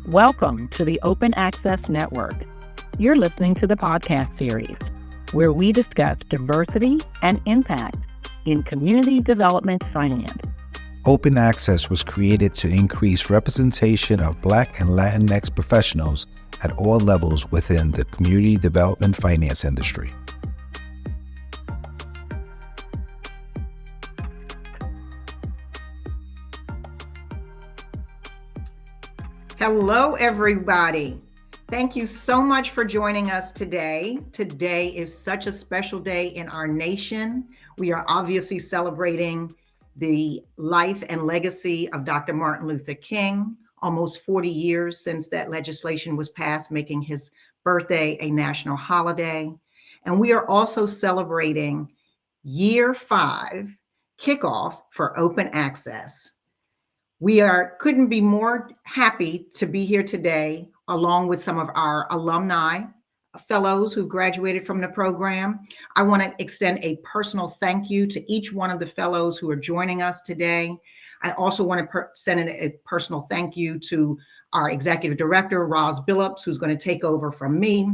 Welcome to the Open Access Network. You're listening to the podcast series where we discuss diversity and impact in community development finance. Open Access was created to increase representation of Black and Latinx professionals at all levels within the community development finance industry. Hello, everybody. Thank you so much for joining us today. Today is such a special day in our nation. We are obviously celebrating the life and legacy of Dr. Martin Luther King, almost 40 years since that legislation was passed, making his birthday a national holiday. And we are also celebrating year 5 kickoff for Open Access. We couldn't be more happy to be here today, along with some of our alumni fellows who graduated from the program. I want to extend a personal thank you to each one of the fellows who are joining us today. I also want to send a personal thank you to our executive director, Roz Billups, who's going to take over from me.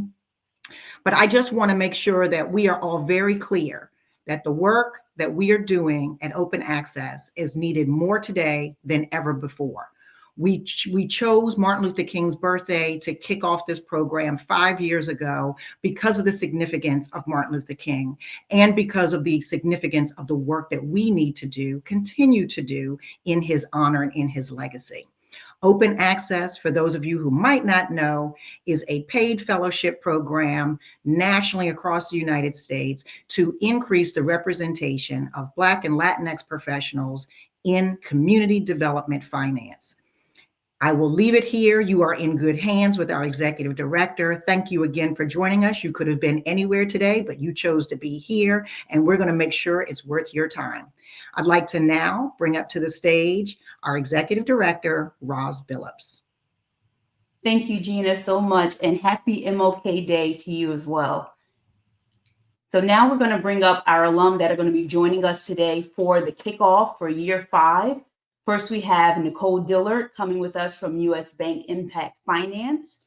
But I just want to make sure that we are all very clear that the work that we are doing at Open Access is needed more today than ever before. We chose Martin Luther King's birthday to kick off this program 5 years ago because of the significance of Martin Luther King and because of the significance of the work that we need to do, continue to do in his honor and in his legacy. Open Access, for those of you who might not know, is a paid fellowship program nationally across the United States to increase the representation of Black and Latinx professionals in community development finance. I will leave it here. You are in good hands with our executive director. Thank you again for joining us. You could have been anywhere today, but you chose to be here, and we're going to make sure it's worth your time. I'd like to now bring up to the stage our executive director, Roz Billups. Thank you, Gina, so much, and happy MLK Day to you as well. So now we're going to bring up our alum that are going to be joining us today for the kickoff for year 5. First, we have Nicole Dillard coming with us from U.S. Bank Impact Finance.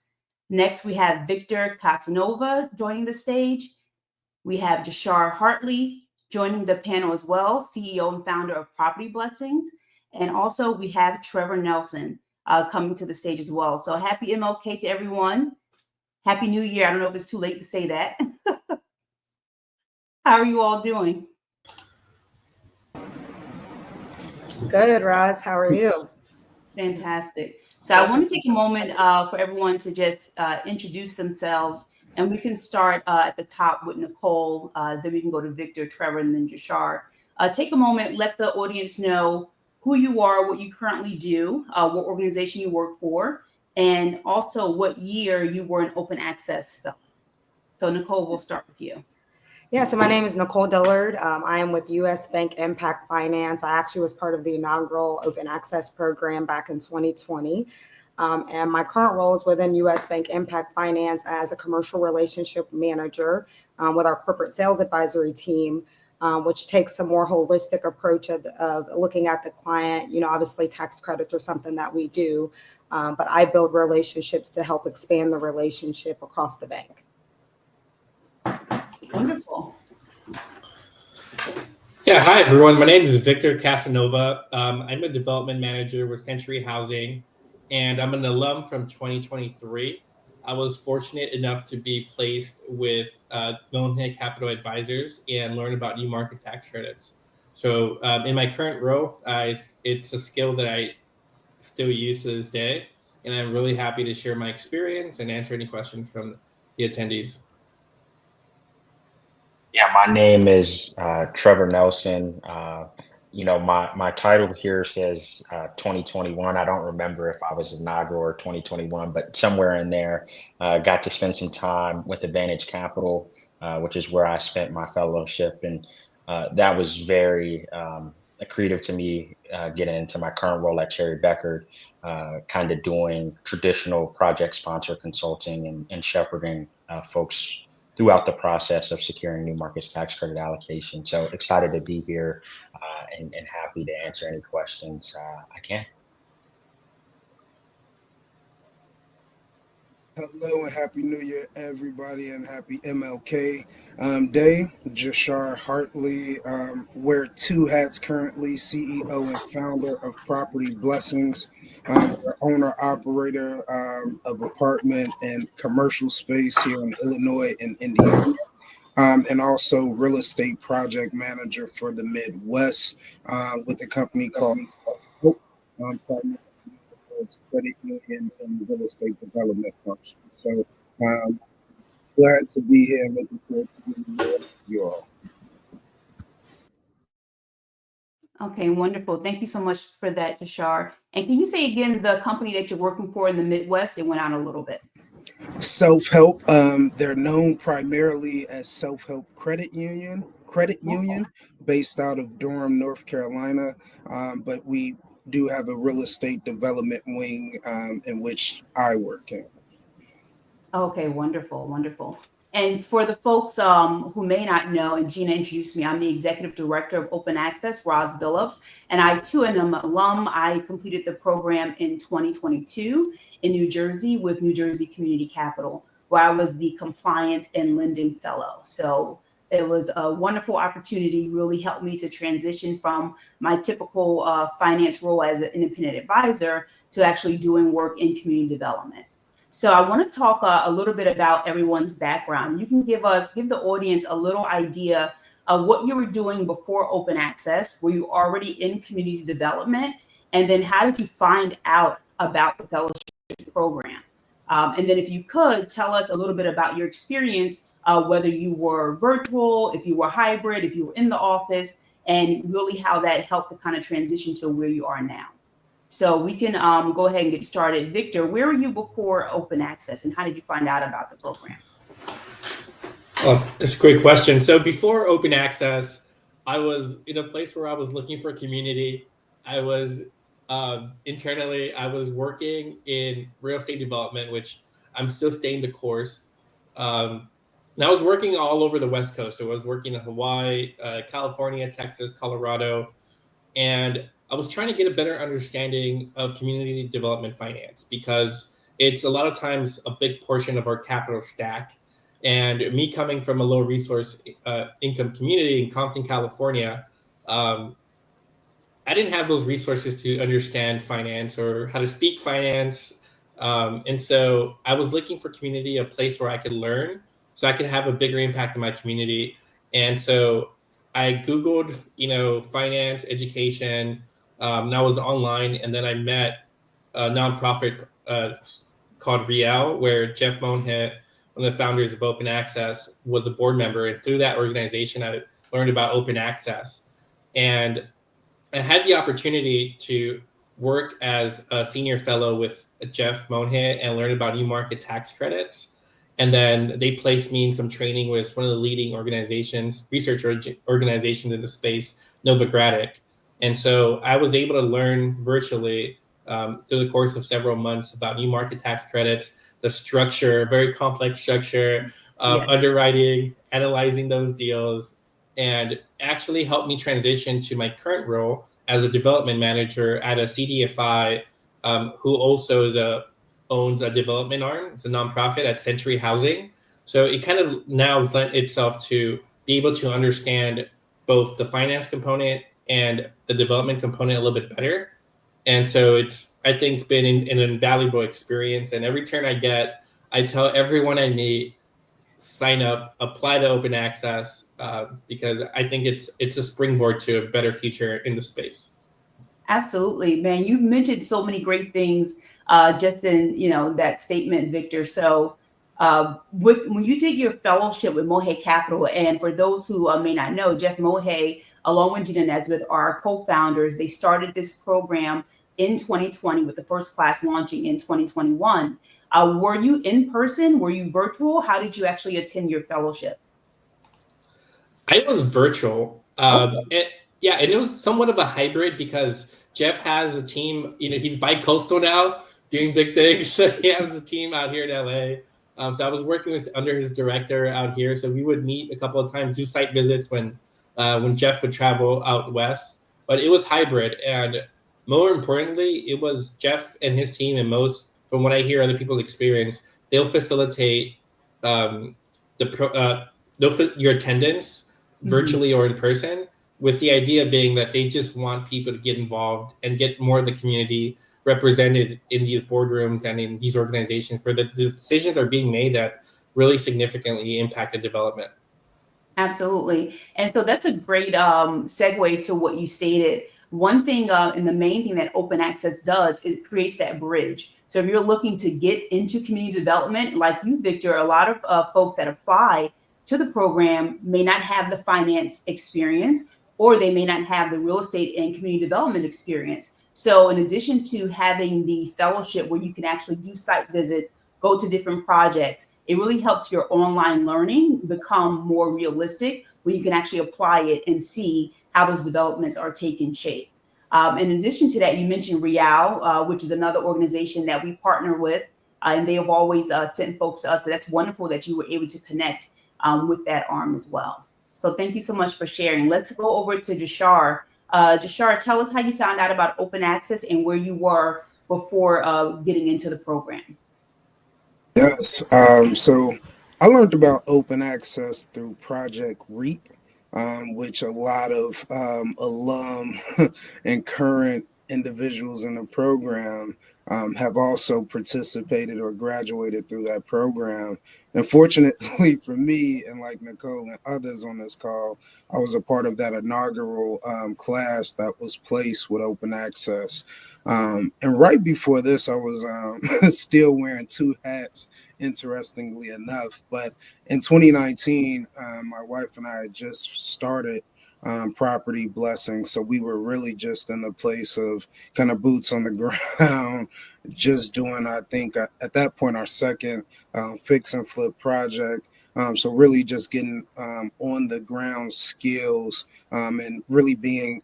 Next, we have Victor Casanova joining the stage. We have Jashar Hartley joining the panel as well, CEO and founder of Property Blessings. And also we have Trevor Nelson coming to the stage as well. So happy MLK to everyone. Happy New Year. I don't know if it's too late to say that. How are you all doing? Good, Roz. How are you? Fantastic. So I want to take a moment for everyone to just introduce themselves, and we can start at the top with Nicole, then we can go to Victor, Trevor, and then Jashar. Take a moment, let the audience know who you are, what you currently do, what organization you work for, and also what year you were an Open Access fellow. So Nicole, we'll start with you. Yeah, so my name is Nicole Dillard. I am with U.S. Bank Impact Finance. I actually was part of the inaugural Open Access program back in 2020. And my current role is within U.S. Bank Impact Finance as a commercial relationship manager with our corporate sales advisory team, which takes a more holistic approach of looking at the client. You know, obviously tax credits are something that we do, but I build relationships to help expand the relationship across the bank. Wonderful. Yeah, hi everyone. My name is Victor Casanova. I'm a development manager with Century Housing, and I'm an alum from 2023. I was fortunate enough to be placed with Millhead Capital Advisors and learn about new market tax credits. So in my current role, it's a skill that I still use to this day, and I'm really happy to share my experience and answer any questions from the attendees. Yeah, my name is Trevor Nelson. My title here says 2021. I don't remember if I was inaugural or 2021, but somewhere in there. Got to spend some time with Advantage Capital, which is where I spent my fellowship. And that was very accretive to me getting into my current role at Cherry Bekaert, kind of doing traditional project sponsor consulting and shepherding folks throughout the process of securing new markets tax credit allocation. So excited to be here and happy to answer any questions I can. Hello and happy New Year, everybody, and happy MLK Day. Jashar Hartley, wear two hats currently: CEO and founder of Property Blessings, owner operator of apartment and commercial space here in Illinois and Indiana. And also real estate project manager for the Midwest with a company called Hope, primarily towards credit union and real estate development functions. So glad to be here. Looking forward to getting more with you all. Okay, wonderful. Thank you so much for that, Jashar. And can you say again the company that you're working for in the Midwest? It went out a little bit. Self help. They're known primarily as Self Help Credit Union. Based out of Durham, North Carolina, but we do have a real estate development wing in which I work in. Okay, wonderful, wonderful. And for the folks who may not know, and Gina introduced me, I'm the executive director of Open Access, Roz Billups, and I too am an alum. I completed the program in 2022 in New Jersey with New Jersey Community Capital, where I was the compliance and lending fellow. So it was a wonderful opportunity, really helped me to transition from my typical finance role as an independent advisor to actually doing work in community development. So I want to talk a little bit about everyone's background. You can give the audience a little idea of what you were doing before Open Access. Were you already in community development? And then how did you find out about the fellowship program? And then if you could tell us a little bit about your experience, whether you were virtual, if you were hybrid, if you were in the office, and really how that helped to kind of transition to where you are now. So we can go ahead and get started. Victor, where were you before Open Access and how did you find out about the program? Oh, that's a great question. So before Open Access, I was in a place where I was looking for community. I was internally, I was working in real estate development, which I'm still staying the course. And I was working all over the West Coast. So I was working in Hawaii, California, Texas, Colorado, and I was trying to get a better understanding of community development finance because it's a lot of times a big portion of our capital stack. And me coming from a low resource income community in Compton, California, I didn't have those resources to understand finance or how to speak finance. And so I was looking for community, a place where I could learn so I could have a bigger impact in my community. And so I Googled, finance, education, and I was online, and then I met a nonprofit called Riel, where Jeff Monhet, one of the founders of Open Access, was a board member. And through that organization, I learned about Open Access. And I had the opportunity to work as a senior fellow with Jeff Monhet and learn about new market tax credits. And then they placed me in some training with one of the leading organizations, research organizations in the space, Novogradac. And so I was able to learn virtually through the course of several months about new market tax credits, the structure, very complex structure of underwriting, analyzing those deals, and actually helped me transition to my current role as a development manager at a CDFI, who also owns a development arm. It's a nonprofit at Century Housing. So it kind of now lent itself to be able to understand both the finance component and the development component a little bit better. And so it's, I think, been an invaluable experience. And every turn I get, I tell everyone I meet, sign up, apply to Open Access, because I think it's a springboard to a better future in the space. Absolutely, man. You mentioned so many great things just in that statement, Victor. So when you did your fellowship with Monhet Capital, and for those who may not know, Jeff Monhet, along with Gina Nesbitt, are co-founders. They started this program in 2020 with the first class launching in 2021. Were you in person? Were you virtual? How did you actually attend your fellowship? I was virtual. And it was somewhat of a hybrid because Jeff has a team, he's bi-coastal now, doing big things. So he has a team out here in LA. So I was working under his director out here. So we would meet a couple of times, do site visits when Jeff would travel out west. But it was hybrid. And more importantly, it was Jeff and his team, and most, from what I hear other people's experience, they'll facilitate your attendance virtually or in person, with the idea being that they just want people to get involved and get more of the community represented in these boardrooms and in these organizations where the decisions are being made that really significantly impact the development. Absolutely. And so that's a great segue to what you stated. One thing and the main thing that open access does, it creates that bridge. So if you're looking to get into community development, like you, Victor, a lot of folks that apply to the program may not have the finance experience, or they may not have the real estate and community development experience. So in addition to having the fellowship where you can actually do site visits, go to different projects, it really helps your online learning become more realistic, where you can actually apply it and see how those developments are taking shape. In addition to that, you mentioned Real, which is another organization that we partner with, and they have always sent folks to us. So that's wonderful that you were able to connect with that arm as well. So thank you so much for sharing. Let's go over to Jashar. Jashar, tell us how you found out about open access and where you were before getting into the program. Yes. So I learned about open access through Project REAP, which a lot of alum and current individuals in the program have also participated or graduated through that program. And fortunately for me, and like Nicole and others on this call, I was a part of that inaugural class that was placed with open access. And right before this, I was still wearing two hats, interestingly enough. But in 2019, my wife and I had just started Property Blessing. So we were really just in the place of kind of boots on the ground, just doing, I think, at that point, our second fix and flip project. So really just getting on the ground skills and really being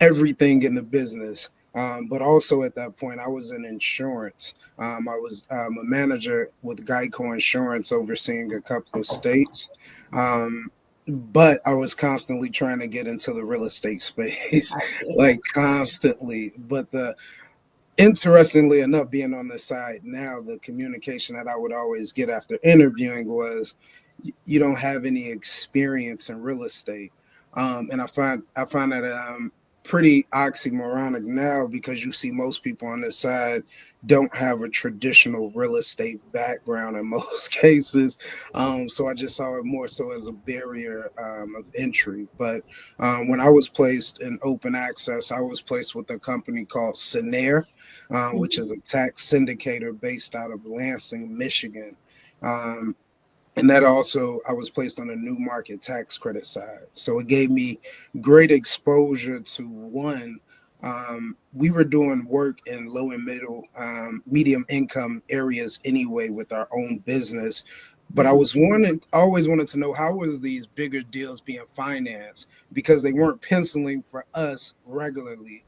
everything in the business. But also at that point, I was in insurance. I was a manager with Geico Insurance, overseeing a couple of states. But I was constantly trying to get into the real estate space, like constantly. But interestingly enough, being on the side now, the communication that I would always get after interviewing was, you don't have any experience in real estate. And I find that pretty oxymoronic now, because you see most people on this side don't have a traditional real estate background in most cases. So I just saw it more so as a barrier of entry. But when I was placed in open access, I was placed with a company called Senaire, which is a tax syndicator based out of Lansing, Michigan. And that also, I was placed on the new market tax credit side. So it gave me great exposure to one. We were doing work in low and medium income areas anyway with our own business. But I always wanted to know, how was these bigger deals being financed? Because they weren't penciling for us regularly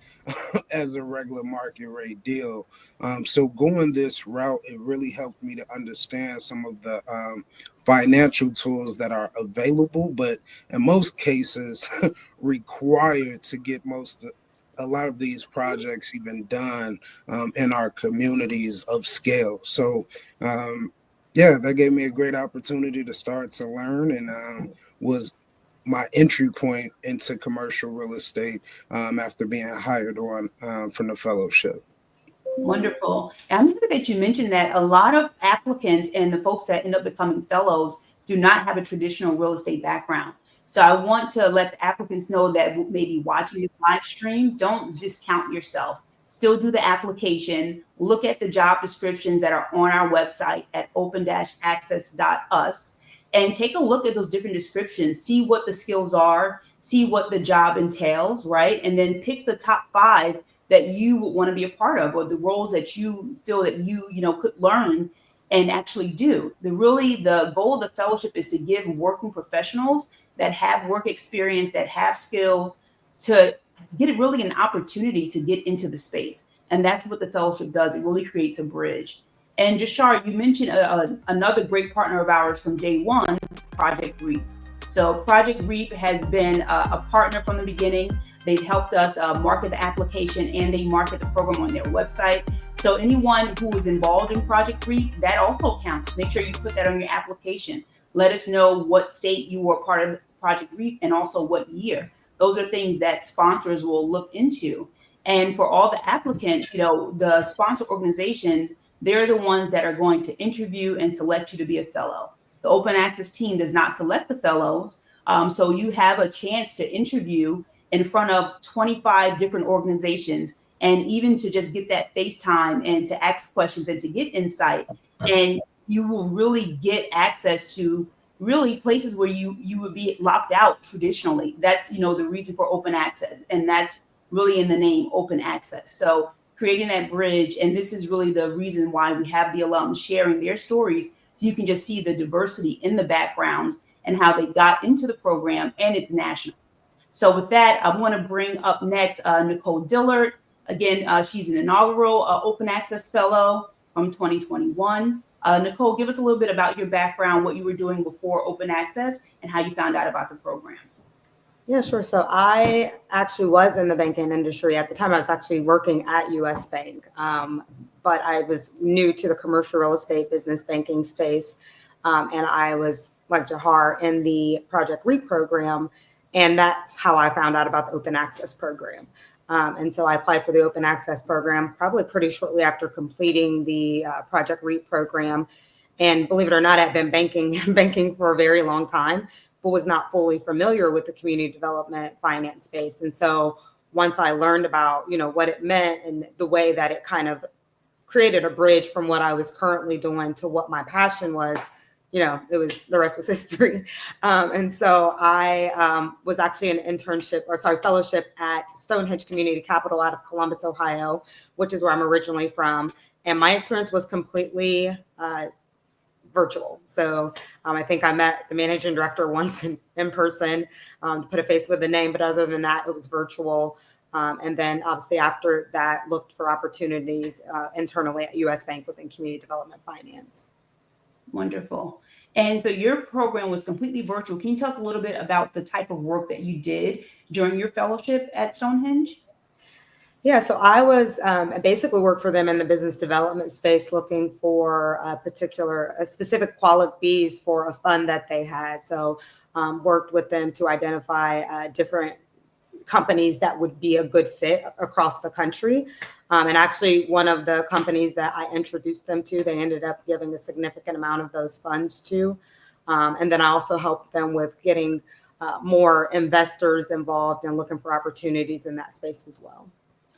as a regular market rate deal. So going this route, it really helped me to understand some of the financial tools that are available, but in most cases required to get a lot of these projects even done in our communities of scale. So that gave me a great opportunity to start to learn, and was my entry point into commercial real estate after being hired on from the fellowship. Wonderful. And I'm happy that you mentioned that a lot of applicants and the folks that end up becoming fellows do not have a traditional real estate background. So I want to let the applicants know that maybe watching this live stream, don't discount yourself. Still do the application. Look at the job descriptions that are on our website at open-access.us, and take a look at those different descriptions. See what the skills are, see what the job entails, right? And then pick the top 5 that you would want to be a part of, or the roles that you feel that you could learn and actually do. The goal of the fellowship is to give working professionals that have work experience, that have skills, to get really an opportunity to get into the space. And that's what the fellowship does. It really creates a bridge. And Jashar, you mentioned another great partner of ours from day one, Project REAP. So Project REAP has been a partner from the beginning. They've helped us market the application, and they market the program on their website. So anyone who is involved in Project REAP, that also counts. Make sure you put that on your application. Let us know what state you were part of Project REAP and also what year. Those are things that sponsors will look into. And for all the applicants, the sponsor organizations, they're the ones that are going to interview and select you to be a fellow. The Open Access team does not select the fellows. So you have a chance to interview in front of 25 different organizations, and even to just get that FaceTime and to ask questions and to get insight. And you will really get access to really places where you would be locked out traditionally. That's, the reason for Open Access. And that's really in the name, Open Access. So creating that bridge. And this is really the reason why we have the alums sharing their stories. So you can just see the diversity in the background and how they got into the program, and it's national. So with that, I want to bring up next Nicole Dillard. Again, she's an inaugural Open Access Fellow from 2021. Nicole, give us a little bit about your background, what you were doing before Open Access, and how you found out about the program. Yeah, sure. So I actually was in the banking industry at the time. I was actually working at US Bank, but I was new to the commercial real estate business banking space. And I was, like Jahar, in the Project REAP program. And that's how I found out about the Open Access program. And so I applied for the Open Access program probably pretty shortly after completing the Project REAP program. And believe it or not, I've been banking for a very long time, but was not fully familiar with the community development finance space. And so once I learned about, what it meant and the way that it kind of created a bridge from what I was currently doing to what my passion was, the rest was history. And so I was actually an fellowship at Stonehenge Community Capital out of Columbus, Ohio, which is where I'm originally from. And my experience was completely virtual. So I think I met the managing director once in person to put a face with a name, but other than that, it was virtual. And then obviously after that, looked for opportunities internally at US Bank within community development finance. Wonderful. And so your program was completely virtual. Can you tell us a little bit about the type of work that you did during your fellowship at Stonehenge? Yeah, so I was basically worked for them in the business development space, looking for a specific qualities for a fund that they had. So worked with them to identify different companies that would be a good fit across the country. And actually one of the companies that I introduced them to, they ended up giving a significant amount of those funds to. And then I also helped them with getting more investors involved and looking for opportunities in that space as well.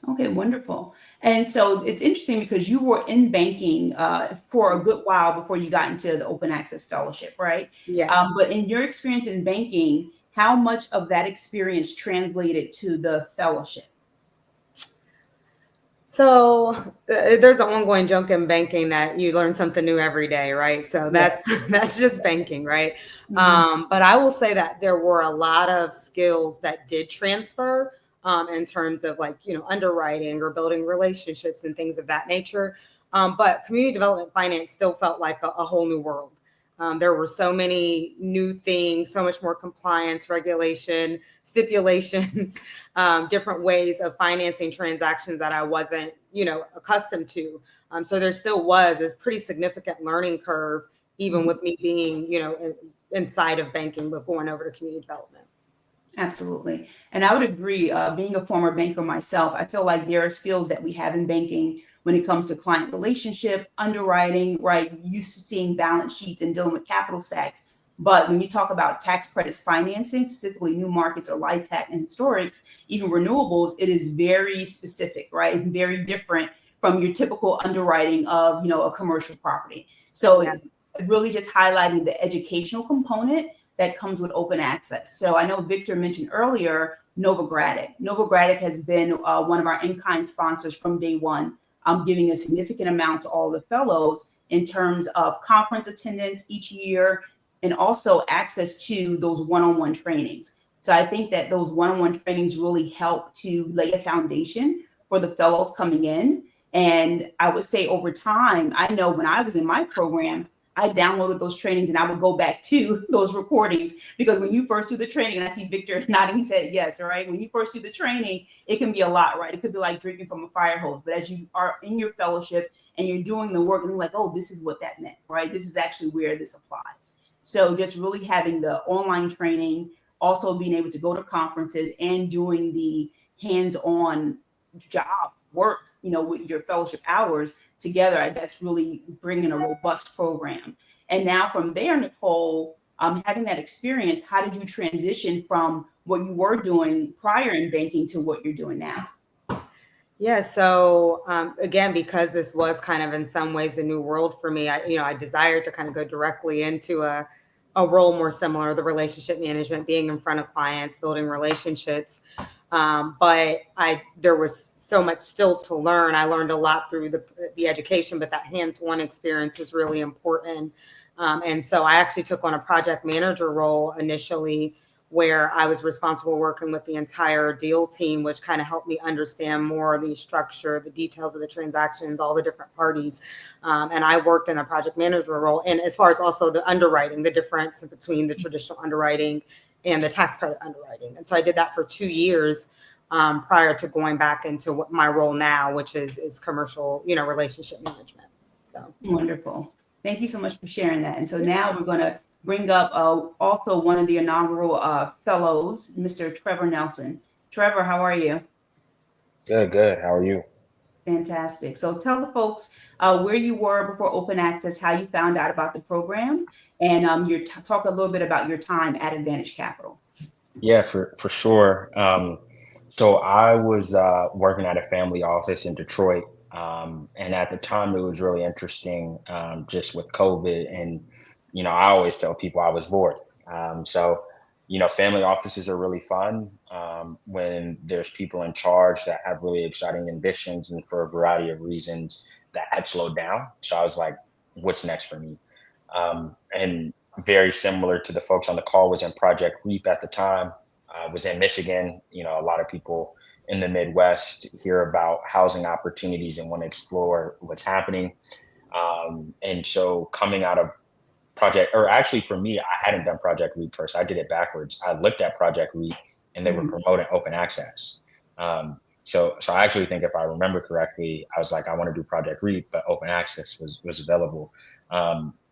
Okay, wonderful. And so it's interesting because you were in banking for a good while before you got into the Open Access Fellowship, right? Yes. But in your experience in banking, how much of that experience translated to the fellowship? So there's an ongoing joke in banking that you learn something new every day, right? So that's just banking, right? Mm-hmm. But I will say that there were a lot of skills that did transfer in terms of underwriting or building relationships and things of that nature. But community development finance still felt like a whole new world. There were so many new things, so much more compliance, regulation, stipulations, different ways of financing transactions that I wasn't, accustomed to. So there still was a pretty significant learning curve, even with me being, inside of banking, but going over to community development. Absolutely. And I would agree, being a former banker myself, I feel like there are skills that we have in banking when it comes to client relationship, underwriting, right? Used to seeing balance sheets and dealing with capital stacks. But when you talk about tax credits financing, specifically new markets or LIHTC and historics, even renewables, it is very specific, right? And very different from your typical underwriting of, a commercial property. So really just highlighting the educational component that comes with Open Access. So I know Victor mentioned earlier, Novogradac. Novogradac has been one of our in-kind sponsors from day one, giving a significant amount to all the fellows in terms of conference attendance each year and also access to those one-on-one trainings. So I think that those one-on-one trainings really help to lay a foundation for the fellows coming in. And I would say over time, I know when I was in my program, I downloaded those trainings and I would go back to those recordings, because when you first do the training, and I see Victor nodding, he said yes, right? When you first do the training, it can be a lot, right? It could be like drinking from a fire hose. But as you are in your fellowship and you're doing the work, and you're like, oh, this is what that meant, right? This is actually where this applies. So just really having the online training, also being able to go to conferences and doing the hands-on job work, with your fellowship hours together, that's really bringing a robust program. And now from there, Nicole, having that experience, how did you transition from what you were doing prior in banking to what you're doing now? Yeah, so again, because this was kind of in some ways a new world for me, I desired to kind of go directly into a role more similar, the relationship management, being in front of clients, building relationships. But there was so much still to learn. I learned a lot through the education, but that hands-on experience is really important. And so I actually took on a project manager role initially, where I was responsible working with the entire deal team, which kind of helped me understand more of the structure, the details of the transactions, all the different parties. And I worked in a project manager role. And as far as also the underwriting, the difference between the traditional underwriting and the tax credit underwriting. And so I did that for 2 years prior to going back into my role now, which is commercial, relationship management. So wonderful. Thank you so much for sharing that. And so now we're going to bring up also one of the inaugural fellows, Mr. Trevor Nelson. Trevor, how are you? Good. How are you? Fantastic. So tell the folks where you were before Open Access, how you found out about the program, and talk a little bit about your time at Advantage Capital. Yeah, for sure. So I was working at a family office in Detroit. And at the time, it was really interesting just with COVID. And, I always tell people I was bored. So, family offices are really fun when there's people in charge that have really exciting ambitions, and for a variety of reasons that had slowed down. So I was like, what's next for me? And very similar to the folks on the call, was in Project REAP at the time. Was in Michigan. A lot of people in the Midwest hear about housing opportunities and want to explore what's happening. And so coming out of actually for me, I hadn't done Project REAP first. I did it backwards. I looked at Project REAP and they were promoting Open Access. So I actually think, if I remember correctly, I was like, I want to do Project REAP, but Open Access was available.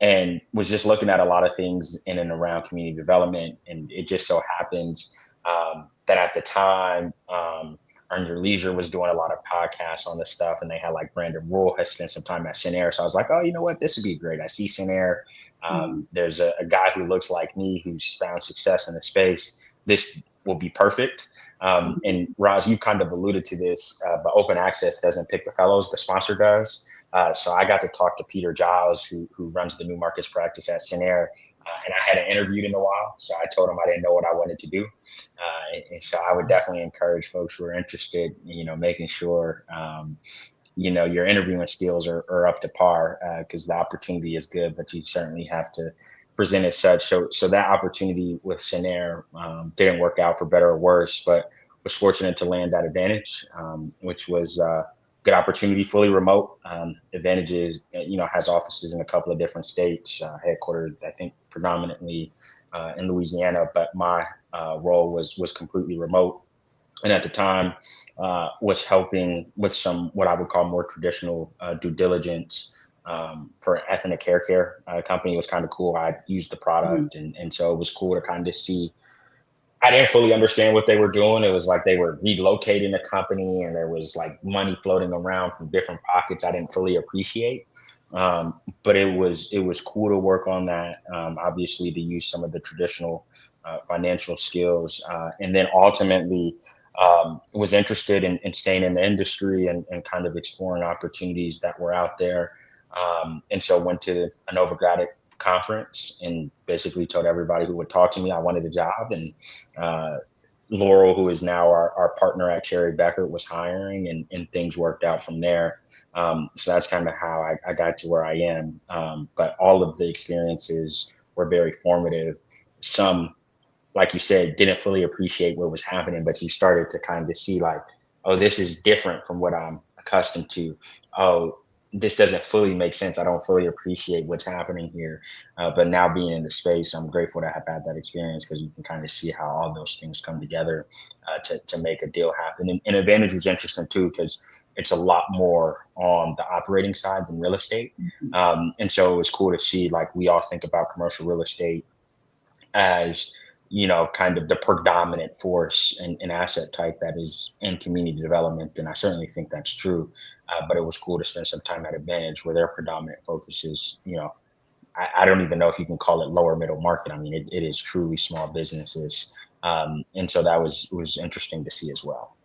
And was just looking at a lot of things in and around community development. And it just so happens that at the time, Earn Your Leisure was doing a lot of podcasts on this stuff, and they had like Brandon Rule had spent some time at Sinair. So I was like, oh, you know what, this would be great. I see Sinair. There's a guy who looks like me who's found success in the space. This will be perfect. And Roz, you kind of alluded to this, but Open Access doesn't pick the fellows, the sponsor does. So I got to talk to Peter Giles, who runs the new markets practice at Sinair. And I hadn't interviewed in a while, so I told him I didn't know what I wanted to do. And so I would definitely encourage folks who are interested, making sure, your interviewing skills are up to par, because the opportunity is good, but you certainly have to present as such. So that opportunity with Sinair didn't work out, for better or worse, but was fortunate to land at Advantage, which was good opportunity, fully remote. Advantage is, has offices in a couple of different states, headquartered, I think, predominantly in Louisiana, but my role was completely remote. And at the time, was helping with some what I would call more traditional due diligence for ethnic hair care company. It was kind of cool. I used the product, and so it was cool to kind of see. I didn't fully understand what they were doing. It was like they were relocating the company, and there was like money floating around from different pockets I didn't fully appreciate. But it was cool to work on that. Obviously, to use some of the traditional financial skills, and then ultimately was interested in staying in the industry and kind of exploring opportunities that were out there. And so went to a Novogradac conference and basically told everybody who would talk to me I wanted a job. And Laurel, who is now our partner at Cherry Becker, was hiring, and things worked out from there. So that's kind of how I got to where I am. But all of the experiences were very formative. Some, like you said, didn't fully appreciate what was happening, but you started to kind of see like, oh, this is different from what I'm accustomed to. Oh, this doesn't fully make sense. I don't fully appreciate what's happening here. But now being in the space, I'm grateful to have had that experience because you can kind of see how all those things come together to make a deal happen. And Advantage was interesting too because it's a lot more on the operating side than real estate. And so it was cool to see, like, we all think about commercial real estate as, kind of the predominant force and asset type that is in community development. And I certainly think that's true. But it was cool to spend some time at Advantage where their predominant focus is, I don't even know if you can call it lower middle market. I mean, it is truly small businesses. And so that was interesting to see as well.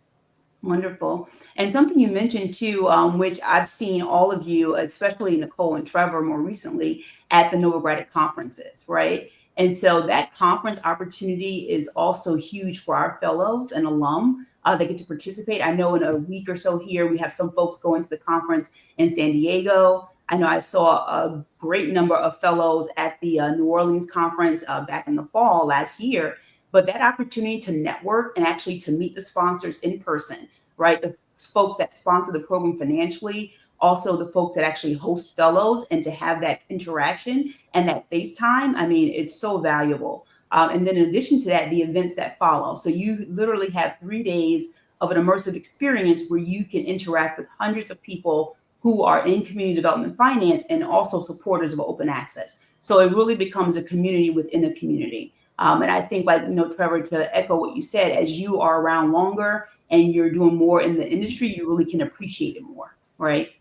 Wonderful. And something you mentioned too, which I've seen all of you, especially Nicole and Trevor more recently at the Novogradac conferences, right? And so that conference opportunity is also huge for our fellows and alum that get to participate. I know in a week or so here, we have some folks going to the conference in San Diego. I know I saw a great number of fellows at the New Orleans conference back in the fall last year. But that opportunity to network and actually to meet the sponsors in person, right? The folks that sponsor the program financially, also the folks that actually host fellows, and to have that interaction and that FaceTime, I mean, it's so valuable. And then in addition to that, the events that follow. So you literally have 3 days of an immersive experience where you can interact with hundreds of people who are in community development finance and also supporters of open access. So it really becomes a community within a community. And I think, like, Trevor, to echo what you said, as you are around longer and you're doing more in the industry, you really can appreciate it more, right?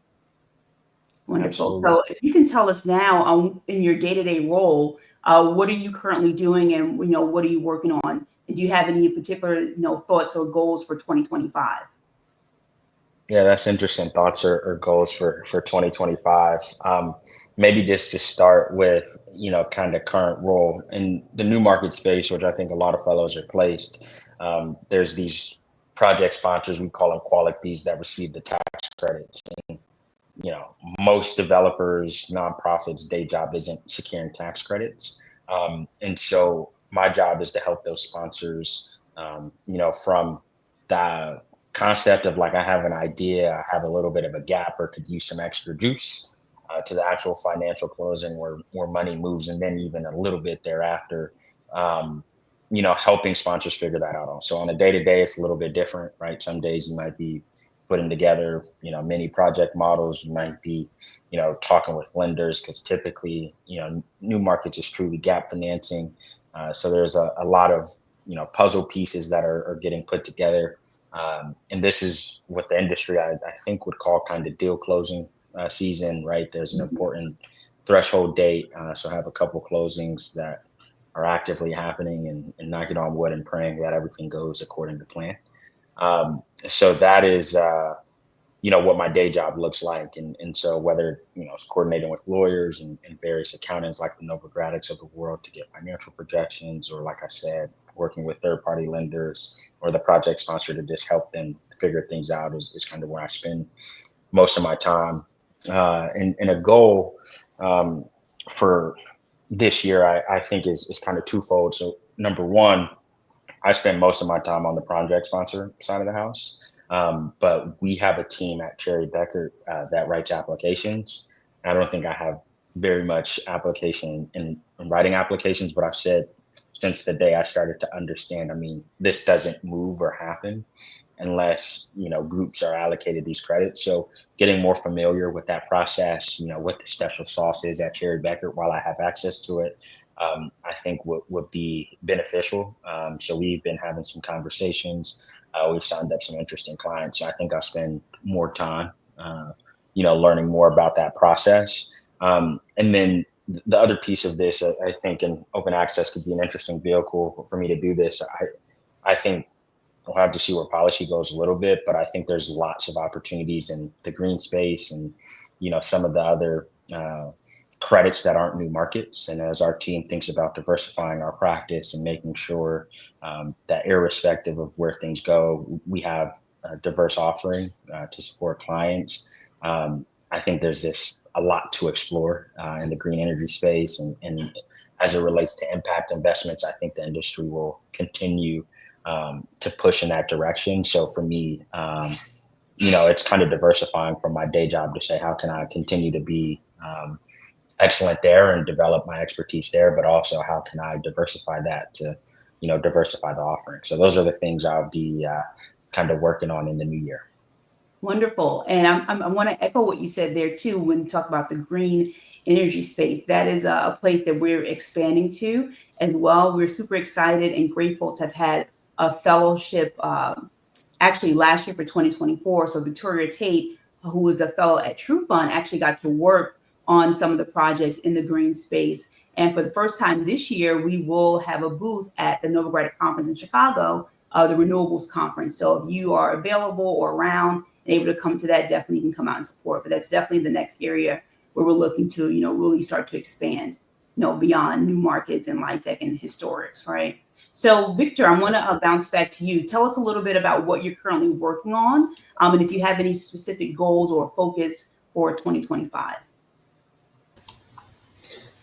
Wonderful. Absolutely. So if you can tell us now, in your day-to-day role, what are you currently doing, and what are you working on? And do you have any particular thoughts or goals for 2025? Yeah, that's interesting. Thoughts or goals for 2025. Maybe just to start with, kind of current role in the new market space, which I think a lot of fellows are placed. There's these project sponsors, we call them qualities, that receive the tax credits. And, most developers, nonprofits, day job isn't securing tax credits. And so my job is to help those sponsors, from the concept of, like, I have an idea, I have a little bit of a gap or could use some extra juice, to the actual financial closing where money moves, and then even a little bit thereafter, helping sponsors figure that out. Also, on a day-to-day, it's a little bit different, right? Some days you might be putting together, mini project models. You might be, talking with lenders, because typically, new markets is truly gap financing. So there's a lot of, puzzle pieces that are getting put together. And this is what the industry, I think, would call kind of deal closing season, right? There's an important threshold date. So I have a couple closings that are actively happening, and knocking on wood and praying that everything goes according to plan. So that is, what my day job looks like. And so whether, it's coordinating with lawyers and various accountants like the Novogradacs of the world to get financial projections, or, like I said, working with third-party lenders or the project sponsor to just help them figure things out is kind of where I spend most of my time. And a goal for this year, I think is kind of twofold. So number one, I spend most of my time on the project sponsor side of the house. But we have a team at Cherry Bekaert that writes applications. I don't think I have very much application in writing applications, but I've said since the day I started to understand, I mean, this doesn't move or happen unless, groups are allocated these credits. So getting more familiar with that process, what the special sauce is at Cherry Bekaert while I have access to it, I think would be beneficial. So we've been having some conversations. We've signed up some interesting clients. So I think I'll spend more time, learning more about that process. And then the other piece of this, I think, in open access could be an interesting vehicle for me to do this. I think we'll have to see where policy goes a little bit, but I think there's lots of opportunities in the green space and, some of the other credits that aren't new markets. And as our team thinks about diversifying our practice and making sure that irrespective of where things go, we have a diverse offering to support clients. I think there's a lot to explore in the green energy space. And as it relates to impact investments, I think the industry will continue to push in that direction. So for me, it's kind of diversifying from my day job to say, how can I continue to be excellent there and develop my expertise there, but also how can I diversify that to, diversify the offering. So those are the things I'll be kind of working on in the new year. Wonderful. And I want to echo what you said there too, when you talk about the green energy space. That is a place that we're expanding to as well. We're super excited and grateful to have had a fellowship actually last year for 2024. So Victoria Tate, who was a fellow at True Fund, actually got to work on some of the projects in the green space. And for the first time this year, we will have a booth at the Novogradac Conference in Chicago, the Renewables Conference. So if you are available or around and able to come to that, definitely you can come out and support. But that's definitely the next area where we're looking to, really start to expand, beyond new markets and LIHTC and historics, right? So Victor, I want to bounce back to you. Tell us a little bit about what you're currently working on, and if you have any specific goals or focus for 2025.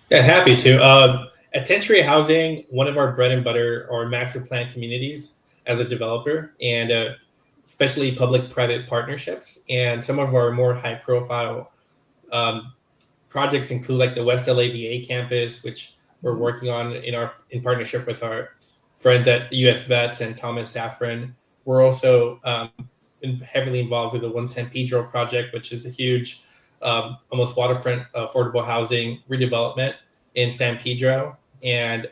Yeah, happy to. At Century Housing, one of our bread and butter are master plan communities as a developer, and especially public-private partnerships. And some of our more high-profile projects include like the West LA campus, which we're working on in partnership with our friends at US Vets and Thomas Safran. We're also heavily involved with the One San Pedro project, which is a huge, almost waterfront affordable housing redevelopment in San Pedro. And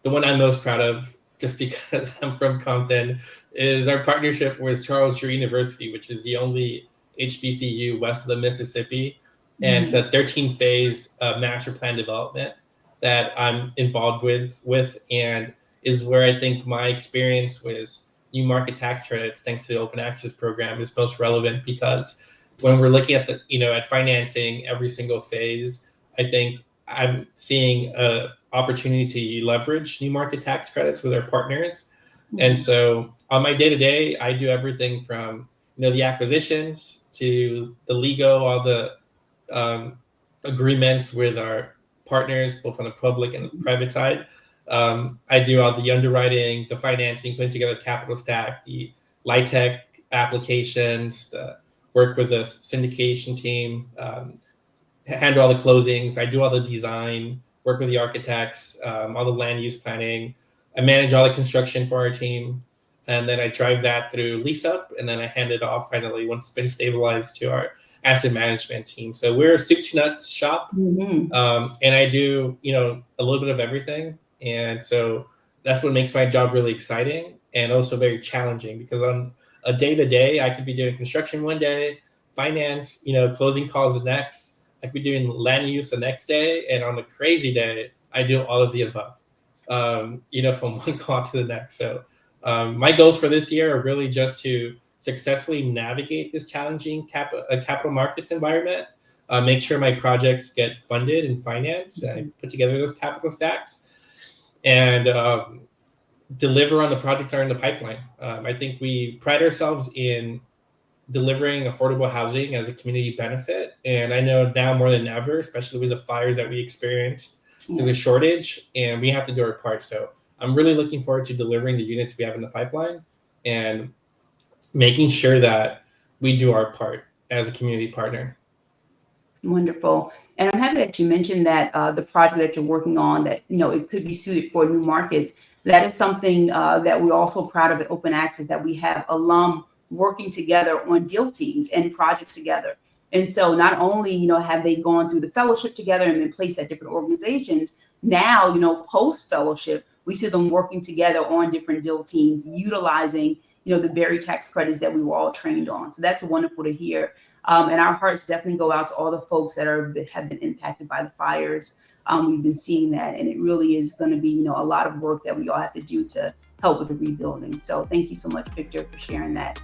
the one I'm most proud of, just because I'm from Compton, is our partnership with Charles Drew University, which is the only HBCU west of the Mississippi. And it's a 13-phase master plan development that I'm involved with, and is where I think my experience with new market tax credits, thanks to the open access program, is most relevant, because when we're looking at at financing every single phase, I think I'm seeing an opportunity to leverage new market tax credits with our partners. And so on my day-to-day, I do everything from the acquisitions to the legal, all the agreements with our partners, both on the public and the private side. I do all the underwriting, the financing, putting together the capital stack, the LIHTC applications, work with the syndication team, handle all the closings. I do all the design, work with the architects, all the land use planning. I manage all the construction for our team. And then I drive that through lease up, and then I hand it off finally once it's been stabilized to our asset management team. So we're a soup to nuts shop. And I do, a little bit of everything. And so that's what makes my job really exciting and also very challenging, because on a day-to-day, I could be doing construction one day, finance, closing calls the next. I could be doing land use the next day. And on a crazy day, I do all of the above, from one call to the next. So my goals for this year are really just to successfully navigate this challenging capital markets environment, make sure my projects get funded and financed, and I put together those capital stacks, and deliver on the projects that are in the pipeline. I think we pride ourselves in delivering affordable housing as a community benefit. And I know now more than ever, especially with the fires that we experienced, there's a shortage and we have to do our part. So I'm really looking forward to delivering the units we have in the pipeline and making sure that we do our part as a community partner. Wonderful. And I'm happy that you mentioned that the project that you're working on, that, it could be suited for new markets. That is something that we're also proud of at Open Access, that we have alum working together on deal teams and projects together. And so not only, have they gone through the fellowship together and been placed at different organizations, now, post fellowship, we see them working together on different deal teams, utilizing, the very tax credits that we were all trained on. So that's wonderful to hear. And our hearts definitely go out to all the folks that have been impacted by the fires. We've been seeing that, and it really is going to be, a lot of work that we all have to do to help with the rebuilding. So thank you so much, Victor, for sharing that.